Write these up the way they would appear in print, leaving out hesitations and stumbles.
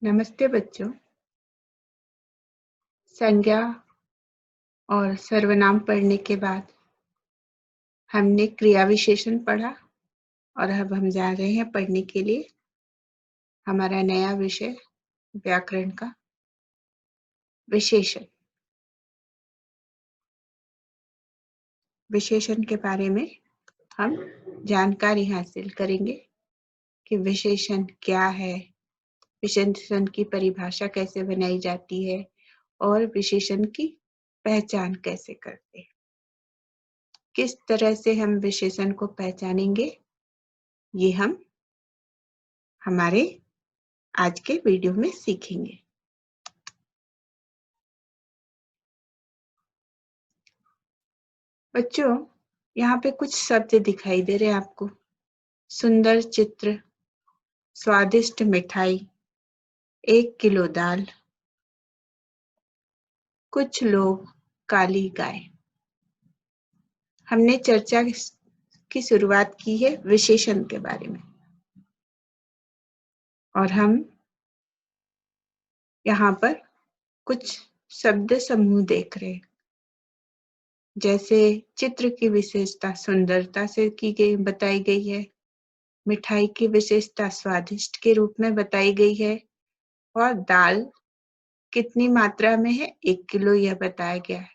नमस्ते बच्चों। संज्ञा और सर्वनाम पढ़ने के बाद हमने क्रिया विशेषण पढ़ा और अब हम जा रहे हैं पढ़ने के लिए हमारा नया विषय व्याकरण का विशेषण। विशेषण के बारे में हम जानकारी हासिल करेंगे कि विशेषण क्या है, विशेषण की परिभाषा कैसे बनाई जाती है और विशेषण की पहचान कैसे करते हैं। किस तरह से हम विशेषण को पहचानेंगे, ये हम हमारे आज के वीडियो में सीखेंगे। बच्चों, यहाँ पे कुछ शब्द दिखाई दे रहे हैं आपको। सुंदर चित्र, स्वादिष्ट मिठाई, 1 किलो दाल, कुछ लोग, काली गाय। हमने चर्चा की शुरुआत की है विशेषण के बारे में और हम यहाँ पर कुछ शब्द समूह देख रहे हैं। जैसे चित्र की विशेषता सुंदरता से बताई गई है, मिठाई की विशेषता स्वादिष्ट के रूप में बताई गई है और दाल कितनी मात्रा में है, 1 किलो, यह बताया गया है।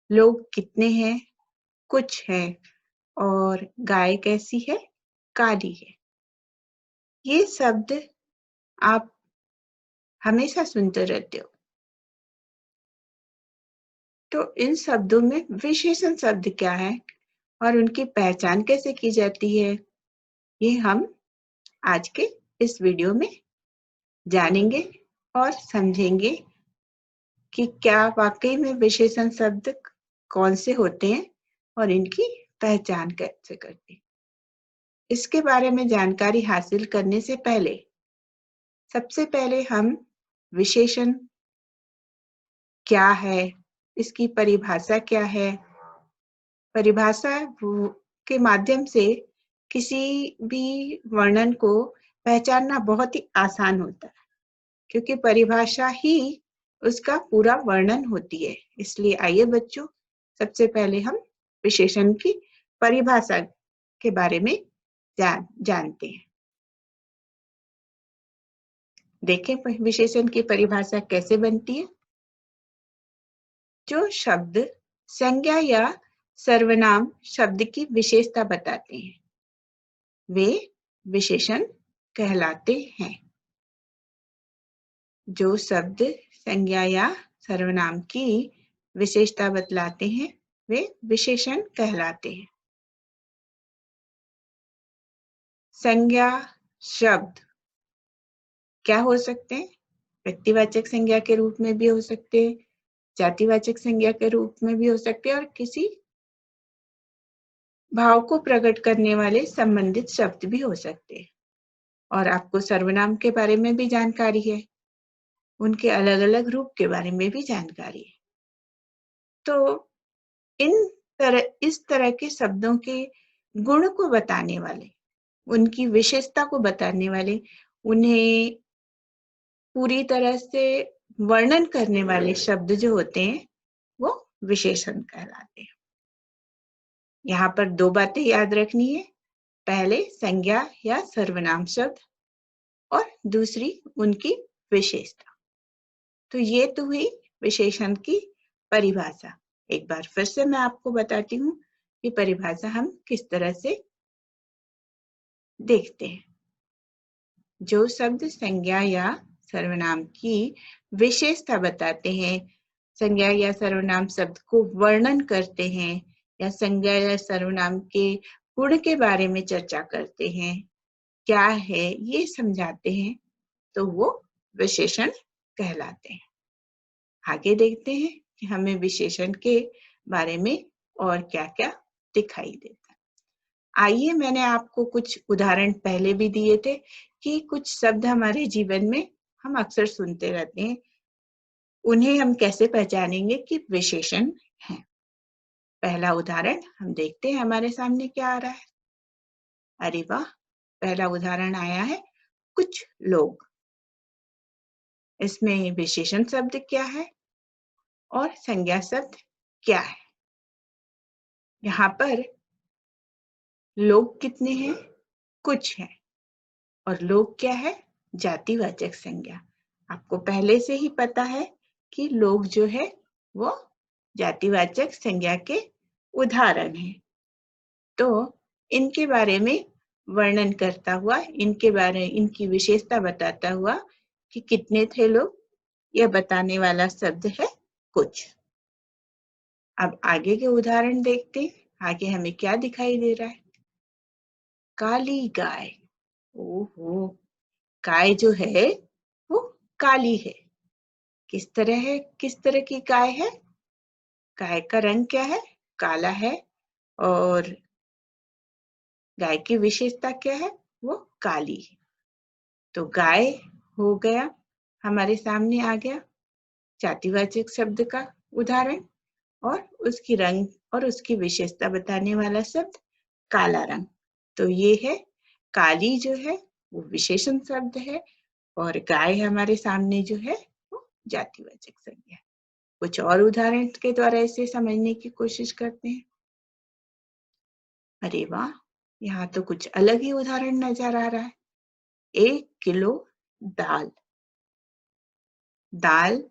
लोग कितने हैं, कुछ हैं, और गाय कैसी है, काली है। ये शब्द आप हमेशा सुनते रहते हो। तो इन शब्दों में विशेषण शब्द क्या है और उनकी पहचान कैसे की जाती है, ये हम आज के इस वीडियो में जानेंगे और समझेंगे कि क्या वाकई में विशेषण शब्द कौन से होते हैं और इनकी पहचान कैसे करते हैं। इसके बारे में जानकारी हासिल करने से पहले सबसे पहले हम विशेषण क्या है, इसकी परिभाषा क्या है, परिभाषा के माध्यम से किसी भी वर्णन को पहचानना बहुत ही आसान होता है, क्योंकि परिभाषा ही उसका पूरा वर्णन होती है। इसलिए आइए बच्चों, सबसे पहले हम विशेषण की परिभाषा के बारे में जानते हैं। देखें विशेषण की परिभाषा कैसे बनती है। जो शब्द संज्ञा या सर्वनाम शब्द की विशेषता बताते हैं, वे विशेषण कहलाते हैं। जो शब्द संज्ञा या सर्वनाम की विशेषता बतलाते हैं, वे विशेषण कहलाते हैं। संज्ञा शब्द क्या हो सकते हैं? व्यक्तिवाचक संज्ञा के रूप में भी हो सकते हैं, जातिवाचक संज्ञा के रूप में भी हो सकते हैं और किसी भाव को प्रकट करने वाले संबंधित शब्द भी हो सकते हैं। और आपको सर्वनाम के बारे में भी जानकारी है, उनके अलग अलग रूप के बारे में भी जानकारी है। तो इस तरह के शब्दों के गुण को बताने वाले, उनकी विशेषता को बताने वाले, उन्हें पूरी तरह से वर्णन करने वाले शब्द जो होते हैं, वो विशेषण कहलाते हैं। यहाँ पर 2 बातें याद रखनी है। पहले संज्ञा या सर्वनाम शब्द और दूसरी उनकी विशेषता। तो ये तो हुई विशेषण की परिभाषा। एक बार फिर से मैं आपको बताती हूँ कि परिभाषा हम किस तरह से देखते हैं। जो शब्द संज्ञा या सर्वनाम की विशेषता बताते हैं, संज्ञा या सर्वनाम शब्द को वर्णन करते हैं या संज्ञा या सर्वनाम के गुण के बारे में चर्चा करते हैं, क्या है ये समझाते हैं, तो वो विशेषण कहलाते हैं। आगे देखते हैं कि हमें विशेषण के बारे में और क्या-क्या दिखाई देता है। आइए, मैंने आपको कुछ उदाहरण पहले भी दिए थे कि कुछ शब्द हमारे जीवन में हम अक्सर सुनते रहते हैं, उन्हें हम कैसे पहचानेंगे कि विशेषण हैं। पहला उदाहरण हम देखते हैं हमारे सामने क्या आ रहा है। अरे वाह! पहला उदाहरण आया है, कुछ लोग। इसमें विशेषण शब्द क्या है और संज्ञा शब्द क्या है। यहाँ पर लोग कितने हैं? कुछ हैं। और लोग क्या है? जातिवाचक संज्ञा। आपको पहले से ही पता है कि लोग जो है वो जातिवाचक संज्ञा के उदाहरण हैं। तो इनके बारे में वर्णन करता हुआ, इनकी विशेषता बताता हुआ कि कितने थे लोग, यह बताने वाला शब्द है कुछ। अब आगे के उदाहरण देखते हैं। आगे हमें क्या दिखाई दे रहा है? काली गाय। ओहो, गाय जो है वो काली है। किस तरह की गाय है? गाय का रंग क्या है? काला है। और गाय की विशेषता क्या है? वो काली है। तो गाय हो गया, हमारे सामने आ गया जातिवाचक शब्द का उदाहरण, और उसकी रंग और उसकी विशेषता बताने वाला शब्द काला रंग। तो ये है काली जो है वो विशेषण शब्द है, और गाय हमारे सामने जो है वो जातिवाचक संज्ञा है। कुछ और उदाहरण के द्वारा इसे समझने की कोशिश करते हैं। अरे वाह, यहाँ तो कुछ अलग ही उदाहरण नजर आ रहा है। 1 किलो दाल। दाल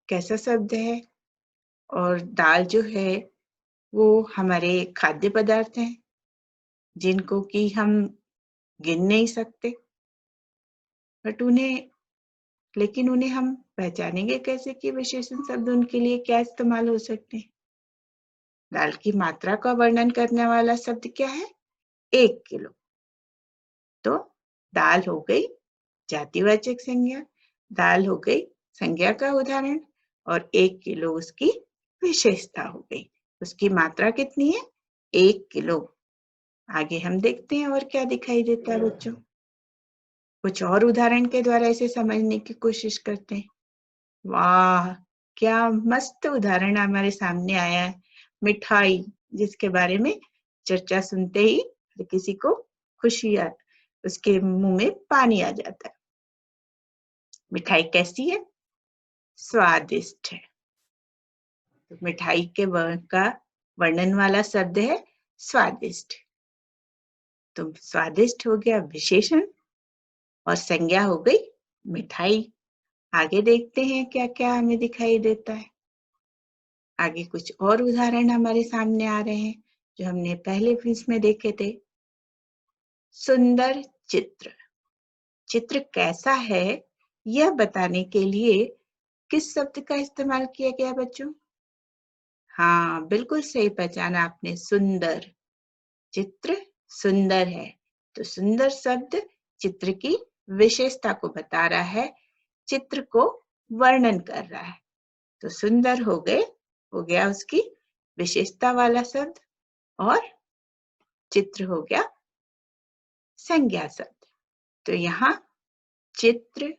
कैसा शब्द है? और दाल जो है वो हमारे खाद्य पदार्थ हैं, जिनको कि हम गिन नहीं सकते, बट लेकिन उन्हें हम पहचानेंगे कैसे कि विशेषण शब्द उनके लिए क्या इस्तेमाल हो सकते हैं। दाल की मात्रा का वर्णन करने वाला शब्द क्या है? 1 किलो। तो दाल हो गई जातिवाचक संज्ञा, दाल हो गई संज्ञा का उदाहरण, और 1 किलो उसकी विशेषता हो गई। उसकी मात्रा कितनी है? 1 किलो। आगे हम देखते हैं और क्या दिखाई देता है बच्चों। कुछ और उदाहरण के द्वारा इसे समझने की कोशिश करते हैं। वाह, क्या मस्त उदाहरण हमारे सामने आया है। मिठाई, जिसके बारे में चर्चा सुनते ही हर किसी को खुशी उसके मुंह में पानी आ जाता है। मिठाई कैसी है? स्वादिष्ट है। तो मिठाई के का वर्णन वाला शब्द है स्वादिष्ट। तो स्वादिष्ट हो गया विशेषण, और संज्ञा हो गई मिठाई। आगे देखते हैं क्या क्या हमें दिखाई देता है। आगे कुछ और उदाहरण हमारे सामने आ रहे हैं जो हमने पहले क्विज में देखे थे। सुंदर चित्र। चित्र कैसा है यह बताने के लिए किस शब्द का इस्तेमाल किया गया बच्चों? हाँ, बिल्कुल सही पहचाना आपने, सुंदर। चित्र सुंदर है। तो सुंदर शब्द चित्र की विशेषता को बता रहा है, चित्र को वर्णन कर रहा है। तो सुंदर हो गया उसकी विशेषता वाला शब्द, और चित्र हो गया संज्ञा शब्द। तो यहाँ चित्र,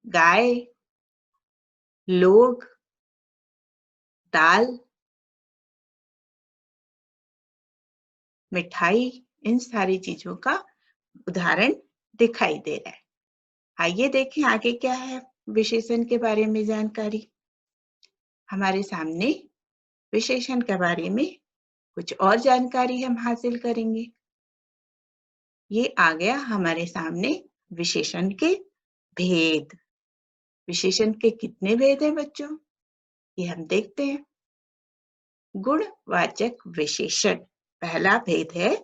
गाय, लोग, दाल, मिठाई, इन सारी चीजों का उदाहरण दिखाई दे रहा है। आइए देखें आगे क्या है विशेषण के बारे में जानकारी। हमारे सामने विशेषण के बारे में कुछ और जानकारी हम हासिल करेंगे। ये आ गया हमारे सामने विशेषण के भेद। विशेषण के कितने भेद हैं बच्चों? ये हम देखते हैं। गुणवाचक विशेषण पहला भेद है,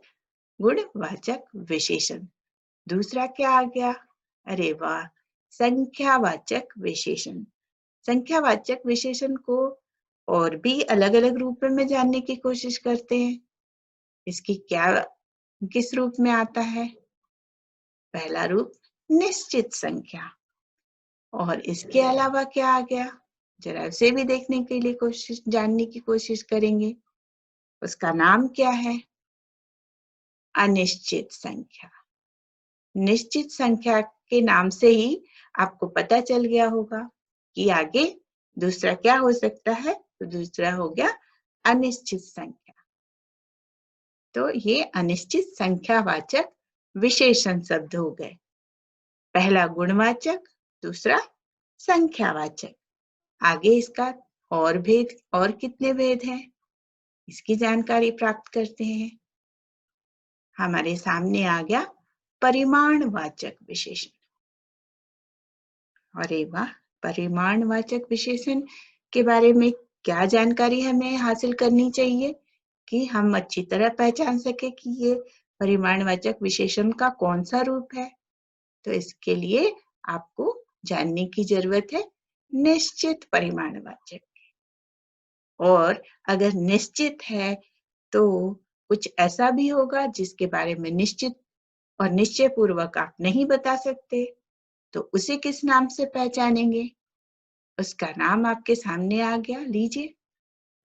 गुणवाचक विशेषण। दूसरा क्या आ गया? अरे वाह, संख्यावाचक विशेषण। संख्यावाचक विशेषण को और भी अलग अलग रूप में जानने की कोशिश करते हैं। इसकी किस रूप में आता है? पहला रूप निश्चित संख्या। और इसके अलावा क्या आ गया? जरा उसे भी देखने के लिए जानने की कोशिश करेंगे। उसका नाम क्या है? अनिश्चित संख्या। निश्चित संख्या के नाम से ही आपको पता चल गया होगा कि आगे दूसरा क्या हो सकता है। तो दूसरा हो गया अनिश्चित संख्या। तो ये अनिश्चित संख्यावाचक विशेषण शब्द हो गए। पहला गुणवाचक, दूसरा संख्यावाचक। आगे इसका और कितने भेद हैं, इसकी जानकारी प्राप्त करते हैं। हमारे सामने आ गया परिमाणवाचक विशेषण। अरे वाह, परिमाणवाचक विशेषण के बारे में क्या जानकारी हमें हासिल करनी चाहिए कि हम अच्छी तरह पहचान सके कि ये परिमाणवाचक विशेषण का कौन सा रूप है। तो इसके लिए आपको जानने की जरूरत है निश्चित परिमाणवाचक। और अगर निश्चित है तो कुछ ऐसा भी होगा जिसके बारे में निश्चित और निश्चय पूर्वक आप नहीं बता सकते, तो उसे किस नाम से पहचानेंगे? उसका नाम आपके सामने आ गया, लीजिए,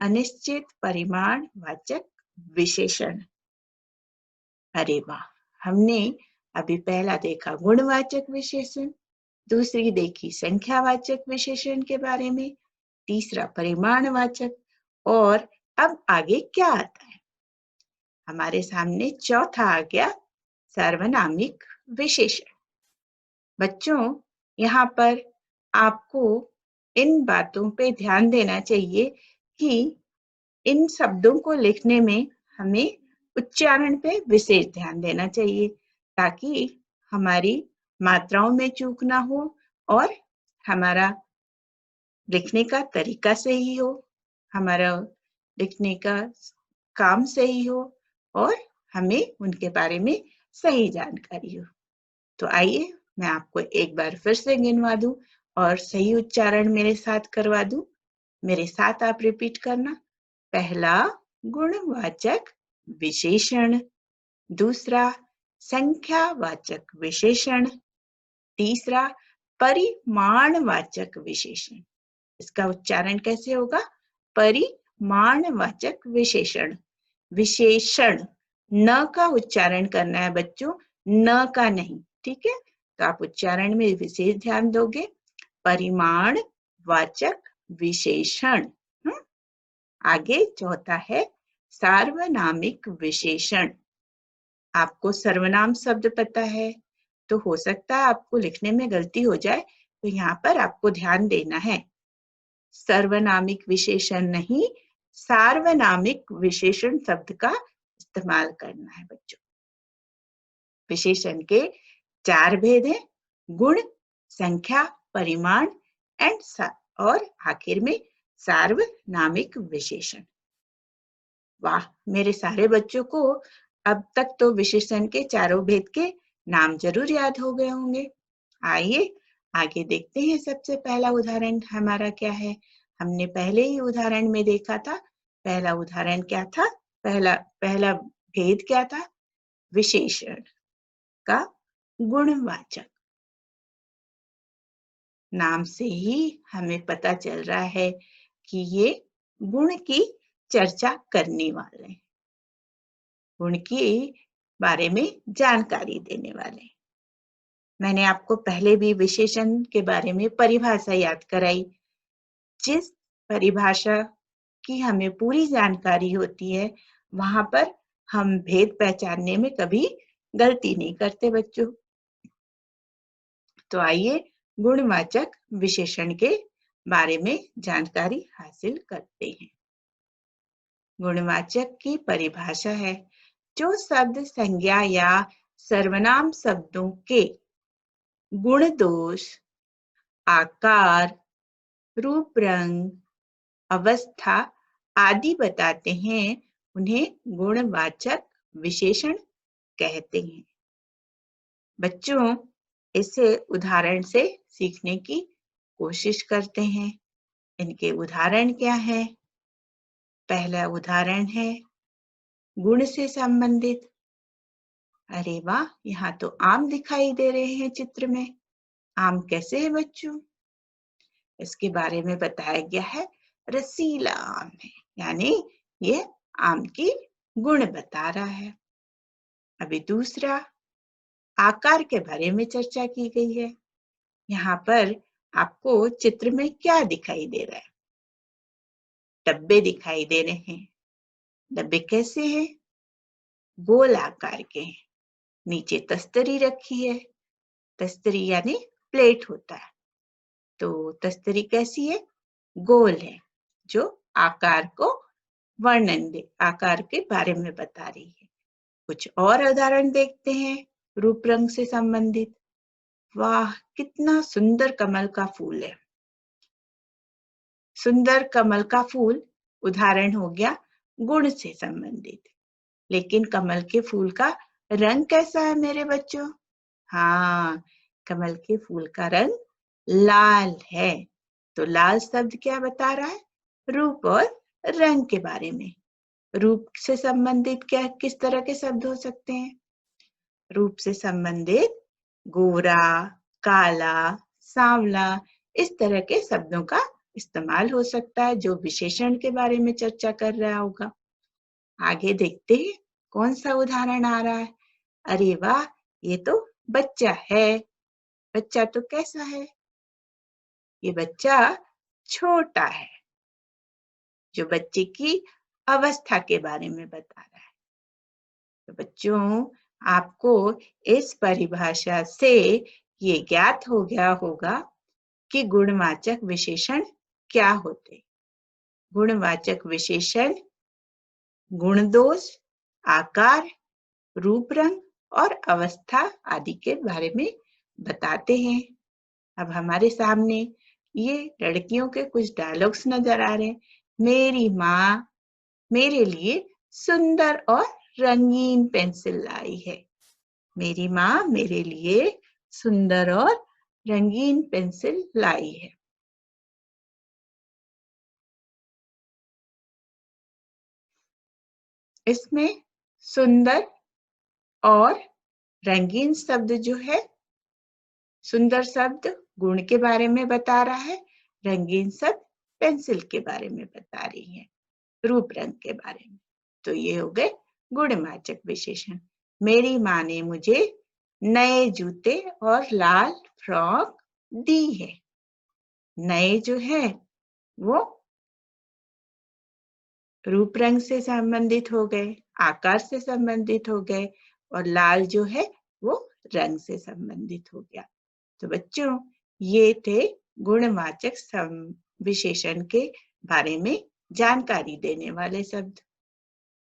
अनिश्चित परिमाणवाचक विशेषण। अरे वाह, हमने अभी पहला देखा गुणवाचक विशेषण, दूसरी देखी संख्यावाचक विशेषण के बारे में, तीसरा परिमाणवाचक, और अब आगे क्या आता है? हमारे सामने चौथा आ गया सार्वनामिक विशेषण। बच्चों, यहाँ पर आपको इन बातों पे ध्यान देना चाहिए कि इन शब्दों को लिखने में हमें उच्चारण पे विशेष ध्यान देना चाहिए ताकि हमारी मात्राओं में चूक ना हो और हमारा लिखने का तरीका सही हो, हमारा लिखने का काम सही हो और हमें उनके बारे में सही जानकारी हो। तो आइए मैं आपको एक बार फिर से गिनवा दूं और सही उच्चारण मेरे साथ करवा दूं। मेरे साथ आप रिपीट करना। पहला गुणवाचक विशेषण, दूसरा संख्यावाचक विशेषण, तीसरा परिमाणवाचक विशेषण। इसका उच्चारण कैसे होगा? परिमाणवाचक विशेषण। विशेषण, न का उच्चारण करना है बच्चों, न का नहीं, ठीक है? तो आप उच्चारण में विशेष ध्यान दोगे। परिमाणवाचक विशेषण। आगे चौथा है सार्वनामिक विशेषण। आपको सर्वनाम शब्द पता है, तो हो सकता है आपको लिखने में गलती हो जाए, तो यहाँ पर आपको ध्यान देना है। सर्वनामिक विशेषण नहीं, सार्वनामिक विशेषण शब्द का इस्तेमाल करना है बच्चों। विशेषण के 4 भेद हैं, गुण, संख्या, परिमाण और आखिर में सार्वनामिक विशेषण। वाह, मेरे सारे बच्चों को अब तक तो विशेषण के चारों भेद के नाम जरूर याद हो गए होंगे। आइए आगे देखते हैं। सबसे पहला उदाहरण हमारा क्या है? हमने पहले ही उदाहरण में देखा था। पहला उदाहरण क्या था? पहला भेद क्या था? विशेषण का गुणवाचक। नाम से ही हमें पता चल रहा है कि ये गुण की चर्चा करने वाले हैं, गुण के बारे में जानकारी देने वाले। मैंने आपको पहले भी विशेषण के बारे में परिभाषा याद कराई। जिस परिभाषा की हमें पूरी जानकारी होती है, वहां पर हम भेद पहचानने में कभी गलती नहीं करते बच्चों। तो आइए गुणवाचक विशेषण के बारे में जानकारी हासिल करते हैं। गुणवाचक की परिभाषा है जो शब्द संज्ञा या सर्वनाम शब्दों के गुण दोष, आकार, रूप रंग, अवस्था आदि बताते हैं, उन्हें गुणवाचक विशेषण कहते हैं। बच्चों, इसे उदाहरण से सीखने की कोशिश करते हैं। इनके उदाहरण क्या है? पहला उदाहरण है गुण से संबंधित। अरे वाह, यहाँ तो आम दिखाई दे रहे हैं चित्र में। आम कैसे है बच्चों? इसके बारे में बताया गया है रसीला आम है, यानी ये आम की गुण बता रहा है। अभी दूसरा आकार के बारे में चर्चा की गई है। यहाँ पर आपको चित्र में क्या दिखाई दे रहा है? डब्बे दिखाई दे रहे हैं। डब्बे कैसे हैं? गोल आकार के हैं। नीचे तस्तरी रखी है। तस्तरी यानी प्लेट होता है। तो तस्तरी कैसी है? गोल है, जो आकार को आकार के बारे में बता रही है। कुछ और उदाहरण देखते हैं रूप रंग से संबंधित। वाह, कितना सुंदर कमल का फूल है। सुंदर कमल का फूल उदाहरण हो गया गुण से संबंधित। लेकिन कमल के फूल का रंग कैसा है मेरे बच्चों? हाँ, कमल के फूल का रंग लाल है। तो लाल शब्द क्या बता रहा है? रूप और रंग के बारे में। रूप से संबंधित क्या किस तरह के शब्द हो सकते हैं? रूप से संबंधित गोरा, काला, सांवला, इस तरह के शब्दों का इस्तेमाल हो सकता है जो विशेषण के बारे में चर्चा कर रहा होगा। आगे देखते हैं कौन सा उदाहरण आ रहा है। अरे वाह, ये तो बच्चा है। बच्चा तो कैसा है? ये बच्चा छोटा है, जो बच्चे की अवस्था के बारे में बता रहा है। तो बच्चों, आपको इस परिभाषा से ये ज्ञात हो गया होगा कि गुणवाचक विशेषण क्या होते। गुणवाचक विशेषण गुण दोष, आकार, रूप रंग और अवस्था आदि के बारे में बताते हैं। अब हमारे सामने ये लड़कियों के कुछ डायलॉग्स नजर आ रहे हैं। मेरी माँ मेरे लिए सुंदर और रंगीन पेंसिल लाई है। मेरी माँ मेरे लिए सुंदर और रंगीन पेंसिल लाई है। इसमें सुंदर और रंगीन शब्द जो है, सुंदर शब्द गुण के बारे में बता रहा है, रंगीन शब्द पेंसिल के बारे में बता रही है, रूप रंग के बारे में। तो ये हो गए गुणवाचक विशेषण। मेरी माँ ने मुझे नए जूते और लाल फ्रॉक दी है। नए जो है वो रूप रंग से संबंधित हो गए, आकार से संबंधित हो गए, और लाल जो है वो रंग से संबंधित हो गया। तो बच्चों, ये थे गुणवाचक विशेषण के बारे में जानकारी देने वाले शब्द।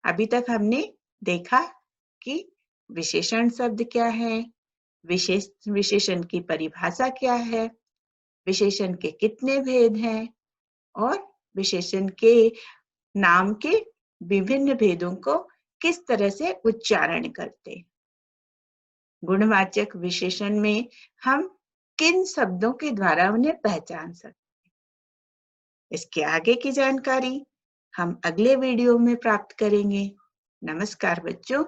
अभी तक हमने देखा कि विशेषण शब्द क्या है, विशेषण की परिभाषा क्या है, विशेषण के कितने भेद हैं, और विशेषण के नाम के विभिन्न भेदों को किस तरह से उच्चारण करते। गुणवाचक विशेषण में हम किन शब्दों के द्वारा उन्हें पहचान सकते। इसके आगे की जानकारी हम अगले वीडियो में प्राप्त करेंगे। नमस्कार बच्चों।